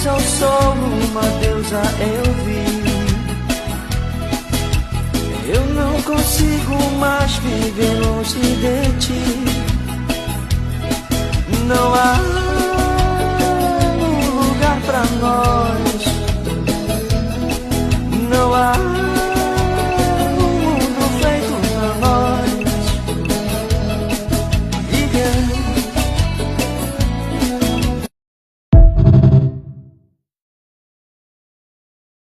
deusa ao sol, uma deusa eu vi. Eu não consigo mais viver longe de ti. Não há